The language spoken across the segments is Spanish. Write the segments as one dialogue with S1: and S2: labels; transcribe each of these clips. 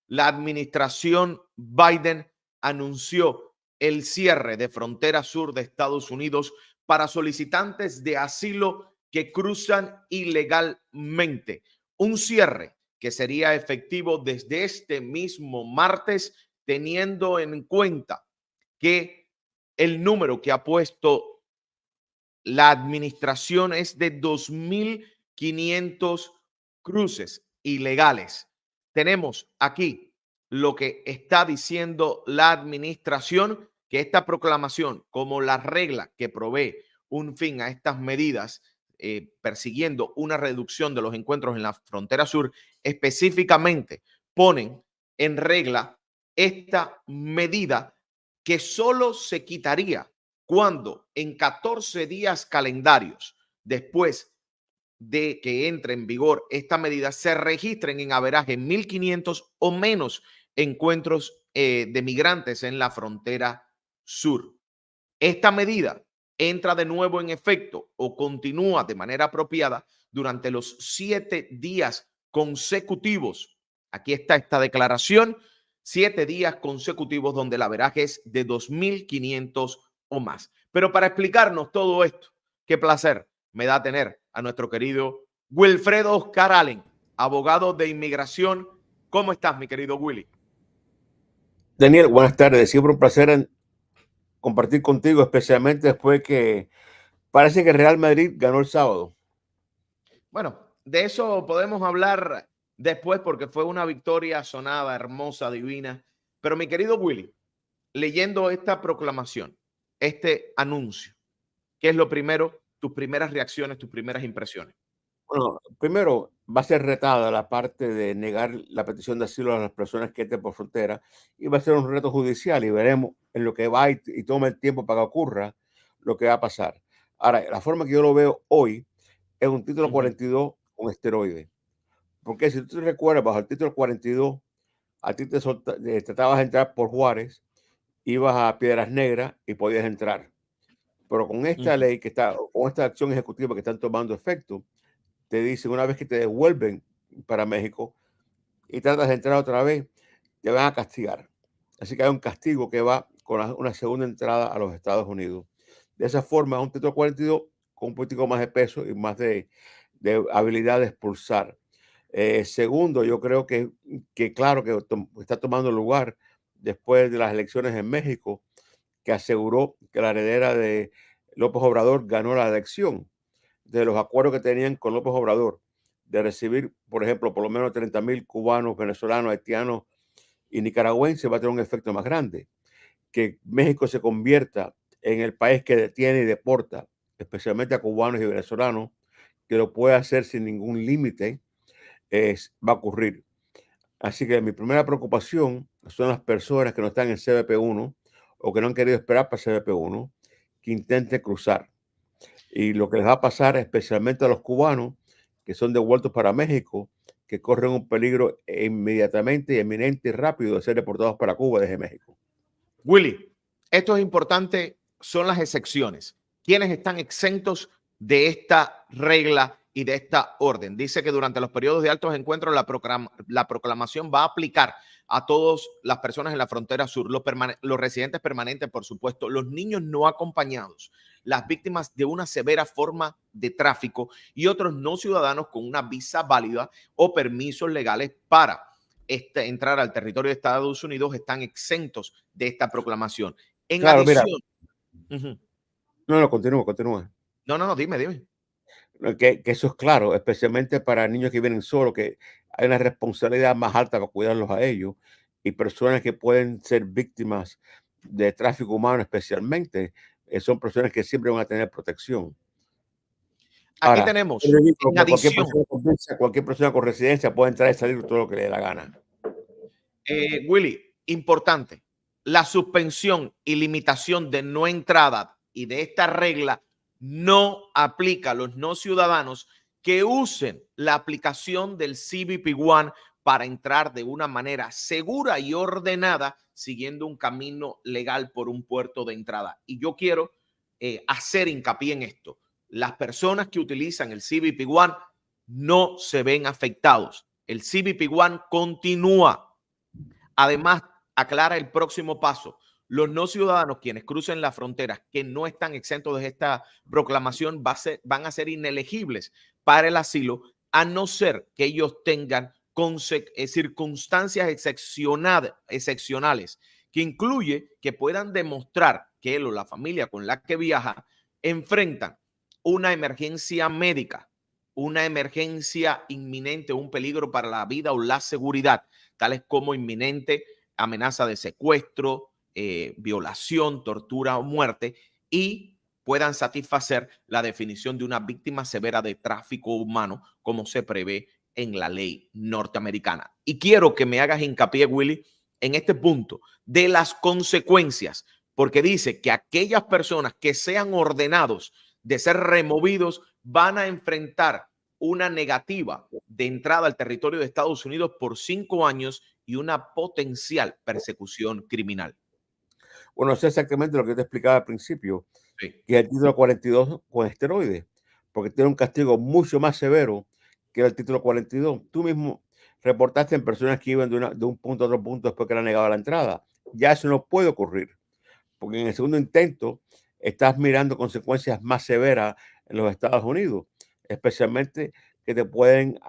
S1: la administración Biden anunció el cierre de frontera sur de Estados Unidos para solicitantes de asilo que cruzan ilegalmente. Un cierre que sería efectivo desde este mismo martes, teniendo en cuenta que el número que ha puesto la administración es de 2.500 cruces ilegales. Tenemos aquí lo que está diciendo la administración, que esta proclamación, como la regla que provee un fin a estas medidas, persiguiendo una reducción de los encuentros en la frontera sur, específicamente ponen en regla esta medida que solo se quitaría cuando en 14 días calendarios después de que entre en vigor esta medida se registren en averaje 1.500 o menos encuentros de migrantes en la frontera sur. Esta medida entra de nuevo en efecto o continúa de manera apropiada durante los 7 días consecutivos. Aquí está esta declaración, 7 días consecutivos donde el averaje es de 2.500 o más. Pero para explicarnos todo esto, qué placer me da tener a nuestro querido Wilfredo Oscar Allen, abogado de inmigración. ¿Cómo estás, mi querido Willy?
S2: Daniel, buenas tardes. Siempre un placer compartir contigo, especialmente después que parece que Real Madrid ganó el sábado.
S1: Bueno, de eso podemos hablar después porque fue una victoria sonada, hermosa, divina. Pero mi querido Willy, leyendo esta proclamación, este anuncio, ¿qué es lo primero? Tus primeras reacciones, tus primeras impresiones.
S2: Bueno, primero va a ser retada la parte de negar la petición de asilo a las personas que entren por frontera y va a ser un reto judicial y veremos en lo que va y toma el tiempo para que ocurra lo que va a pasar. Ahora, la forma que yo lo veo hoy es un título 42 con esteroide. Porque si tú te recuerdas, bajo el título 42, a ti te tratabas de entrar por Juárez, ibas a Piedras Negras y podías entrar. Pero con esta ley que está, con esta acción ejecutiva que están tomando efecto, te dicen una vez que te devuelven para México y tratas de entrar otra vez, te van a castigar. Así que hay un castigo que va con una segunda entrada a los Estados Unidos. De esa forma, un título 42 con un poquitico más de peso y más de habilidad de expulsar. Segundo, yo creo que claro que está tomando lugar después de las elecciones en México, que aseguró que la heredera de López Obrador ganó la elección. De los acuerdos que tenían con López Obrador de recibir, por ejemplo, por lo menos 30,000 cubanos, venezolanos, haitianos y nicaragüenses, va a tener un efecto más grande. Que México se convierta en el país que detiene y deporta, especialmente a cubanos y venezolanos, que lo puede hacer sin ningún límite, va a ocurrir. Así que mi primera preocupación son las personas que no están en CBP1 o que no han querido esperar para CBP1, que intenten cruzar. Y lo que les va a pasar especialmente a los cubanos que son devueltos para México, que corren un peligro inmediatamente, eminente y rápido de ser deportados para Cuba desde México.
S1: Willy, esto es importante, son las excepciones. ¿Quiénes están exentos de esta regla y de esta orden? Dice que durante los periodos de altos encuentros la proclamación va a aplicar a todas las personas en la frontera sur, los residentes permanentes, por supuesto, los niños no acompañados, las víctimas de una severa forma de tráfico y otros no ciudadanos con una visa válida o permisos legales para entrar al territorio de Estados Unidos están exentos de esta proclamación. En
S2: Claro, mira.
S1: adición,
S2: No, continúa.
S1: No, dime.
S2: Que eso es claro, especialmente para niños que vienen solos, que hay una responsabilidad más alta para cuidarlos a ellos y personas que pueden ser víctimas de tráfico humano especialmente, son personas que siempre van a tener protección.
S1: Aquí
S2: Ahora,
S1: tenemos, en adición,
S2: cualquier persona con residencia puede entrar y salir todo lo que le dé la gana.
S1: Willy, importante, la suspensión y limitación de no entrada y de esta regla no aplica a los no ciudadanos que usen la aplicación del CBP One para entrar de una manera segura y ordenada siguiendo un camino legal por un puerto de entrada. Y yo quiero hacer hincapié en esto. Las personas que utilizan el CBP One no se ven afectados. El CBP One continúa. Además, aclara el próximo paso. Los no ciudadanos quienes crucen las fronteras que no están exentos de esta proclamación van a ser inelegibles para el asilo, a no ser que ellos tengan circunstancias excepcionales, que incluye que puedan demostrar que él o la familia con la que viaja enfrentan una emergencia médica, una emergencia inminente, un peligro para la vida o la seguridad, tales como inminente amenaza de secuestro, violación, tortura o muerte, y puedan satisfacer la definición de una víctima severa de tráfico humano, como se prevé en la ley norteamericana. Y quiero que me hagas hincapié, Willy, en este punto de las consecuencias, porque dice que aquellas personas que sean ordenados de ser removidos van a enfrentar una negativa de entrada al territorio de Estados Unidos por 5 años y una potencial persecución criminal.
S2: Bueno, es exactamente lo que te explicaba al principio,
S1: Sí.
S2: que el título 42 con esteroides, porque tiene un castigo mucho más severo que el título 42. Tú mismo reportaste en personas que iban de un punto a otro punto después que era negada la entrada. Ya eso no puede ocurrir, porque en el segundo intento estás mirando consecuencias más severas en los Estados Unidos, especialmente que te pueden,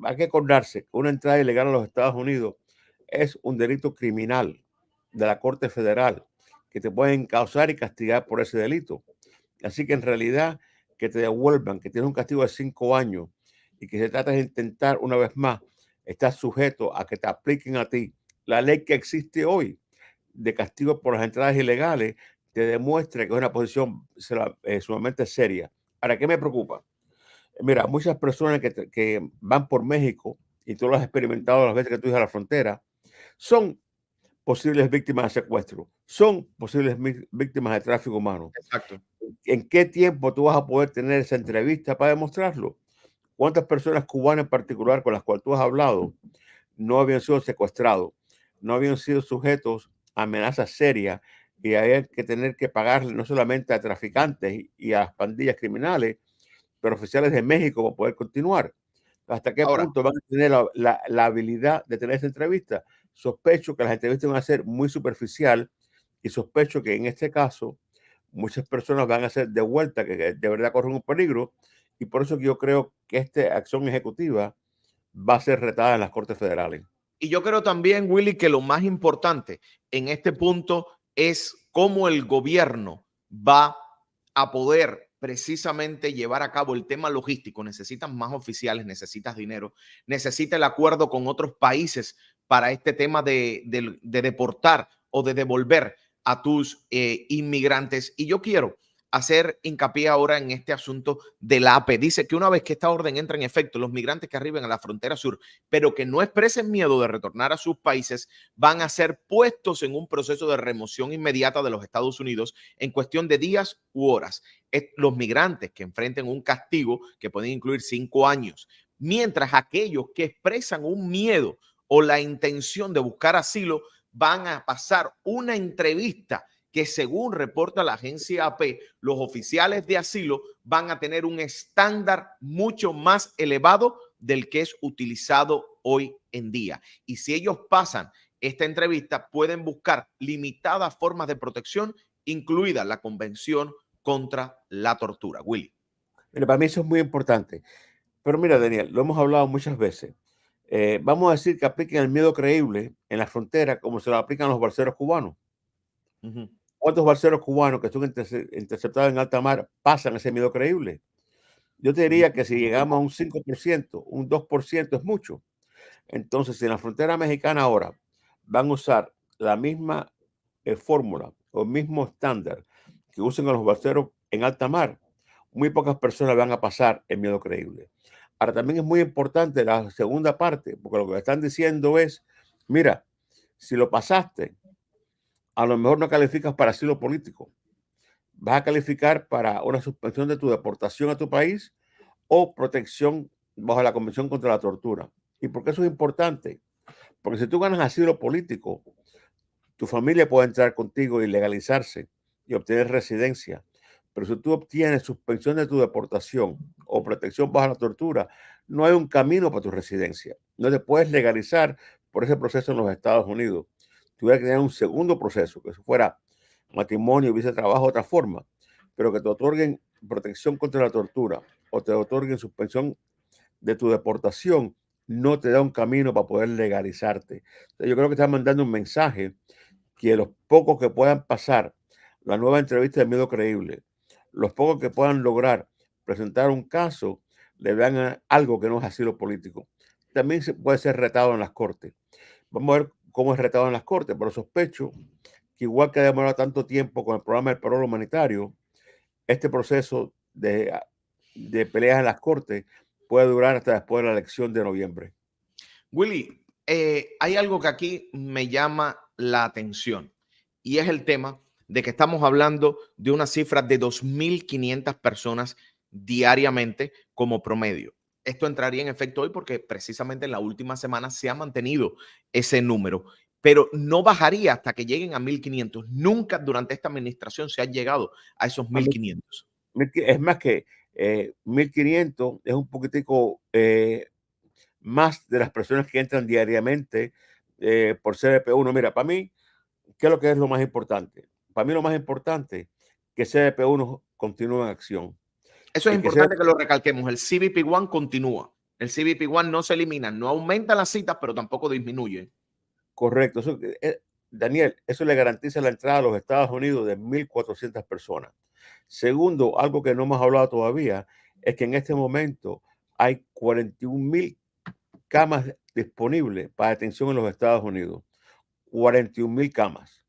S2: hay que acordarse que una entrada ilegal a los Estados Unidos es un delito criminal de la Corte Federal, que te pueden causar y castigar por ese delito. Así que en realidad que te devuelvan, que tienes un castigo de 5 años y que se trata de intentar una vez más, estás sujeto a que te apliquen a ti la ley que existe hoy de castigo por las entradas ilegales, te demuestra que es una posición sumamente seria. ¿Para qué me preocupa? Mira, muchas personas que van por México, y tú lo has experimentado las veces que tú ibas a la frontera, son posibles víctimas de secuestro, son posibles víctimas de tráfico humano.
S1: Exacto.
S2: ¿En qué tiempo tú vas a poder tener esa entrevista para demostrarlo? ¿Cuántas personas cubanas en particular con las cuales tú has hablado no habían sido secuestrados, no habían sido sujetos a amenazas serias y había que tener que pagarle no solamente a traficantes y a las pandillas criminales, pero oficiales de México para poder continuar? ¿Hasta qué
S1: Ahora,
S2: punto van a tener la habilidad de tener esa entrevista? Sospecho que las entrevistas van a ser muy superficial y sospecho que en este caso muchas personas van a ser de vuelta, que de verdad corren un peligro, y por eso que yo creo que esta acción ejecutiva va a ser retada en las Cortes Federales.
S1: y yo creo también, Willy, que lo más importante en este punto es cómo el gobierno va a poder precisamente llevar a cabo el tema logístico. Necesitan más oficiales, necesitas dinero, necesita el acuerdo con otros países para este tema de deportar o de devolver a tus inmigrantes. Y yo quiero hacer hincapié ahora en este asunto del APE. Dice que una vez que esta orden entra en efecto, los migrantes que arriben a la frontera sur, pero que no expresen miedo de retornar a sus países, van a ser puestos en un proceso de remoción inmediata de los Estados Unidos en cuestión de días u horas. Los migrantes que enfrenten un castigo que pueden incluir 5 años, mientras aquellos que expresan un miedo o la intención de buscar asilo van a pasar una entrevista que, según reporta la agencia AP, los oficiales de asilo van a tener un estándar mucho más elevado del que es utilizado hoy en día. Y si ellos pasan esta entrevista, pueden buscar limitadas formas de protección, incluida la Convención contra la Tortura. Willy.
S2: Mira, para mí eso es muy importante. Pero mira, Daniel, lo hemos hablado muchas veces. Vamos a decir que apliquen el miedo creíble en la frontera como se lo aplican los balseros cubanos. ¿Cuántos balseros cubanos que son interceptados en alta mar pasan ese miedo creíble? Yo te diría que si llegamos a un 5%, un 2% es mucho. Entonces, si en la frontera mexicana ahora van a usar la misma fórmula o el mismo estándar que usen a los balseros en alta mar, muy pocas personas van a pasar el miedo creíble. Ahora, también es muy importante la segunda parte, porque lo que están diciendo es, mira, si lo pasaste, a lo mejor no calificas para asilo político. Vas a calificar para una suspensión de tu deportación a tu país o protección bajo la Convención contra la Tortura. ¿Y por qué eso es importante? Porque si tú ganas asilo político, tu familia puede entrar contigo y legalizarse y obtener residencia. Pero si tú obtienes suspensión de tu deportación o protección bajo la tortura, no hay un camino para tu residencia. No te puedes legalizar por ese proceso en los Estados Unidos, tuviera que tener un segundo proceso, que fuera matrimonio, visa de trabajo, otra forma, pero que te otorguen protección contra la tortura o te otorguen suspensión de tu deportación, no te da un camino para poder legalizarte. Entonces, yo creo que están mandando un mensaje que los pocos que puedan pasar la nueva entrevista de miedo creíble, los pocos que puedan lograr presentar un caso, le vean algo que no es asilo político. También se puede ser retado en las cortes. Vamos a ver cómo es retado en las cortes, pero sospecho que igual que ha demorado tanto tiempo con el programa del parol humanitario, este proceso de peleas en las cortes puede durar hasta después de la elección de noviembre.
S1: Willy, hay algo que aquí me llama la atención y es el tema de que estamos hablando de una cifra de 2.500 personas diariamente como promedio. Esto entraría en efecto hoy porque precisamente en la última semana se ha mantenido ese número, pero no bajaría hasta que lleguen a 1.500. Nunca durante esta administración se ha llegado a esos 1.500.
S2: Es más que 1.500, es un poquitico más de las personas que entran diariamente por CBP1. Mira, para mí, ¿qué es lo que es lo más importante? Para mí lo más importante que CBP1 continúe en acción.
S1: Eso es
S2: Y que
S1: importante que lo recalquemos. El CBP-1 continúa. El CBP-1 no se elimina, no aumenta las citas, pero tampoco disminuye.
S2: correcto. Eso, Daniel, eso le garantiza la entrada a los Estados Unidos de 1.400 personas. Segundo, algo que no hemos hablado todavía, es que en este momento hay 41.000 camas disponibles para detención en los Estados Unidos. 41.000 camas.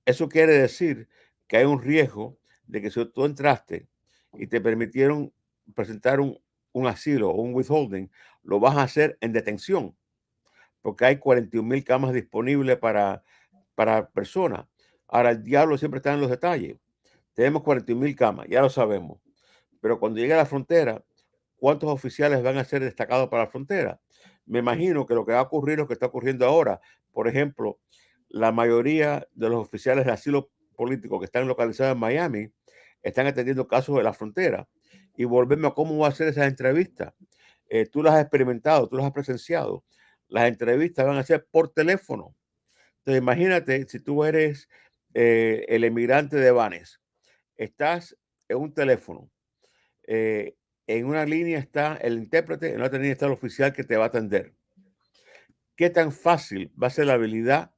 S2: Eso quiere decir que hay un riesgo de que si tú entraste y te permitieron presentar un asilo o un withholding, lo vas a hacer en detención, porque hay 41.000 camas disponibles para personas. Ahora, el diablo siempre está en los detalles. Tenemos 41.000 camas, ya lo sabemos. Pero cuando llegue a la frontera, ¿cuántos oficiales van a ser destacados para la frontera? Me imagino que lo que va a ocurrir es lo que está ocurriendo ahora. Por ejemplo, la mayoría de los oficiales de asilo político que están localizados en Miami están atendiendo casos de la frontera. Y volvemos a cómo va a ser esas entrevistas. Tú las has experimentado, tú las has presenciado. Las entrevistas van a ser por teléfono. Entonces, imagínate si tú eres el emigrante de Banes, estás en un teléfono, eh, en una línea está el intérprete, en otra línea está el oficial que te va a atender. ¿Qué tan fácil va a ser la habilidad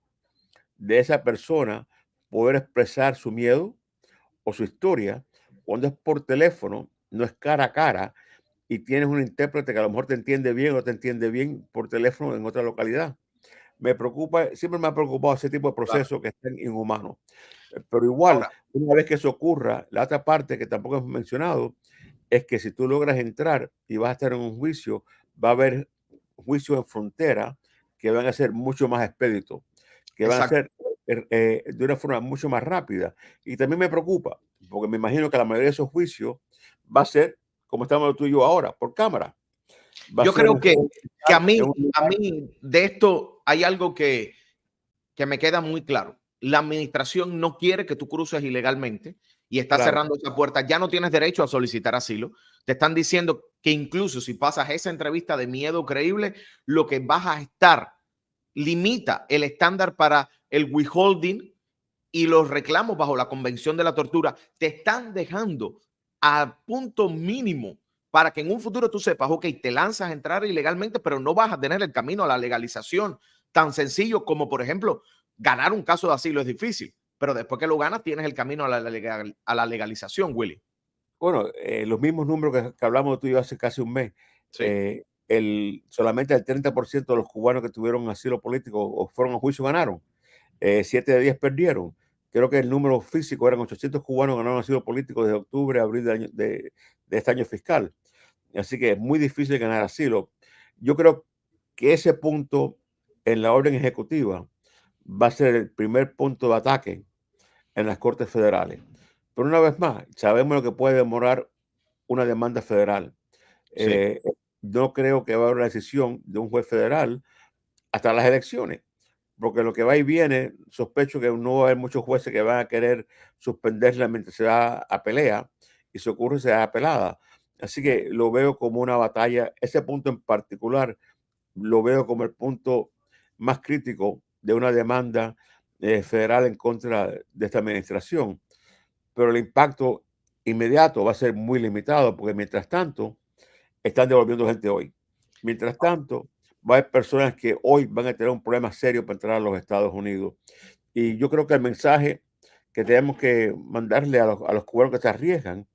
S2: de esa persona poder expresar su miedo o su historia cuando es por teléfono, no es cara a cara, y tienes un intérprete que a lo mejor te entiende bien o te entiende bien por teléfono en otra localidad? Me preocupa, siempre me ha preocupado ese tipo de
S1: Claro.
S2: procesos que están inhumanos. Pero igual,
S1: Ahora,
S2: una vez que eso ocurra, la otra parte que tampoco hemos mencionado es que si tú logras entrar y vas a estar en un juicio, va a haber juicios en frontera que van a ser mucho más expeditos, que van a
S1: exacto.
S2: ser de una forma mucho más rápida. Y también me preocupa, porque me imagino que la mayoría de esos juicios va a ser, como estamos tú y yo ahora, por cámara. Va a
S1: Yo
S2: ser
S1: creo
S2: un juez
S1: que
S2: en un
S1: a
S2: lugar.
S1: mí de esto hay algo que me queda muy claro. La administración no quiere que tú cruces ilegalmente y está
S2: Claro,
S1: cerrando esa puerta. Ya no tienes derecho a solicitar asilo. Te están diciendo que incluso si pasas esa entrevista de miedo creíble, lo que vas a estar limita el estándar para el withholding y los reclamos bajo la Convención de la Tortura. Te están dejando a punto mínimo para que en un futuro tú sepas, ok, te lanzas a entrar ilegalmente, pero no vas a tener el camino a la legalización tan sencillo como, por ejemplo, ganar un caso de asilo es difícil, pero después que lo ganas tienes el camino a la legalización, Willy.
S2: bueno, los mismos números que hablamos tú y yo hace casi un mes.
S1: Sí,
S2: Solamente el 30% de los cubanos que tuvieron asilo político o fueron a juicio ganaron. 7 de 10 perdieron. Creo que el número físico eran 800 cubanos que ganaron asilo político desde octubre a abril de este año fiscal. Así que es muy difícil ganar asilo. Yo creo que ese punto en la orden ejecutiva va a ser el primer punto de ataque en las Cortes Federales. Pero una vez más, sabemos lo que puede demorar una demanda federal.
S1: sí,
S2: Eh, no creo que va a haber una decisión de un juez federal hasta las elecciones, porque lo que va y viene, sospecho que no va a haber muchos jueces que van a querer suspenderla mientras se va a pelea y si ocurre será apelada. Así que lo veo como una batalla, ese punto en particular lo veo como el punto más crítico de una demanda federal en contra de esta administración. Pero el impacto inmediato va a ser muy limitado porque mientras tanto están devolviendo gente hoy. Mientras tanto, va a haber personas que hoy van a tener un problema serio para entrar a los Estados Unidos. Y yo creo que el mensaje que tenemos que mandarle a los cubanos que se arriesgan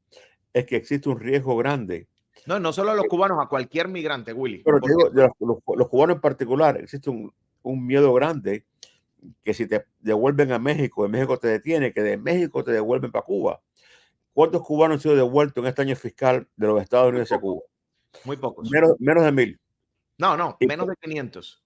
S2: es que existe un riesgo grande.
S1: No, no solo a los cubanos, a cualquier migrante, Willy.
S2: Pero
S1: Porque
S2: digo, de los cubanos en particular, existe un miedo grande que si te devuelven a México, de México te detiene, que de México te devuelven para Cuba. ¿Cuántos cubanos han sido devueltos en este año fiscal de los Estados Unidos hacia Cuba?
S1: muy pocos.
S2: Menos de 1000.
S1: No,
S2: Y,
S1: menos de 500.